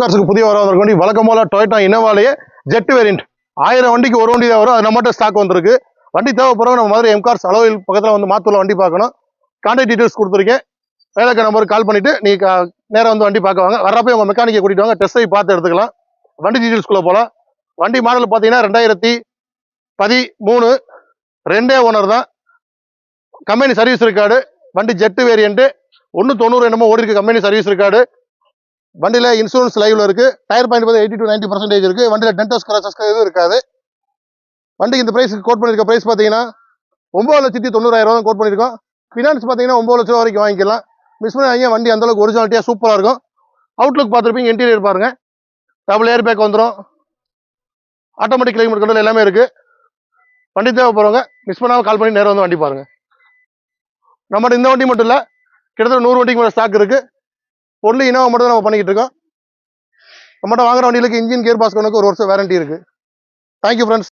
கார்ஸுக்கு புதிய வர வண்டி வழக்கம் போல டொயோட்டா இனோவாலேயே ஜெட் வேரியன்ட் 1000 வண்டிக்கு ஒரு வண்டி தான் வரும். அது நம்மகிட்ட ஸ்டாக் வந்திருக்கு. வண்டி தேவைப்படுறவங்க நம்ம மதுரை எம்கார்ஸ் அலோவில் பக்கத்தில் வந்து மாத்தூர்ல வண்டி பார்க்கணும். கான்டாக்ட் டீடைல்ஸ் கொடுத்துருக்கேன். வேலைக்கு நம்பருக்கு கால் பண்ணிட்டு நீங்க நேரம் வந்து வண்டி பார்க்க வாங்க. வர்றப்ப உங்க மெக்கானிக்கை கூட்டிட்டு வாங்க, டெஸ்ட் ட்ரைவ் பார்த்து எடுத்துக்கலாம். வண்டி டீடைல்ஸ்குள்ள போகலாம். வண்டி மாடல் பார்த்தீங்கன்னா 2013 2 ஓனர் தான். Company service record. வண்டி ஜெட் வேரியன்ட் 190 என்னமோ ஓடி இருக்கு. Company service record. வண்டியில இன்சூரன்ஸ் லைவ்ல இருக்கு. டயர் பாயிண்ட் 80 to 90% இருக்கு. வண்டியில டென்டோஸ் கிராச்சஸ் எதுவும் இருக்காது. வண்டிக்கு இந்த பிரைஸ் கோட் பண்ணிருக்க பிரைஸ் பாத்தீங்கன்னா 9,90,000 கோட் பண்ணிருக்கோம். ஃபினான்ஸ் பாத்தீங்கன்னா 9 லட்சம் வரைக்கும் வாங்கிக்கலாம். மிஸ் பண்ணாதீங்க. வண்டி அந்த அளவுக்கு ஒரிஜினாலிட்டியா சூப்பரா இருக்கும். அவுட்லுக் பார்த்துருப்பீங்க. இன்டீரியர் பாருங்க. டபுள் ஏர் பேக் வந்துடும். ஆட்டோமேட்டிக் கிளைமேட் கண்ட்ரோல் எல்லாமே இருக்கு. வண்டி தேவைப்படுறவங்க மிஸ் பண்ணாம கால் பண்ணி நேரம் வந்து வண்டி பாருங்க. நம்மகிட்ட இந்த வண்டி மட்டும் இல்ல, கிட்டத்தட்ட 100 வண்டிக்கு மேல ஸ்டாக் இருக்கு. ஒன்லி இனோவா மட்டும் தான் நம்ம பண்ணிக்கிட்டு இருக்கோம். நம்மகிட்ட வாங்குற வண்டிகளுக்கு இன்ஜின் கியர் பாஸ் கணக்கு ஒரு வருஷம் வாரண்டி இருக்கு. Thank you friends.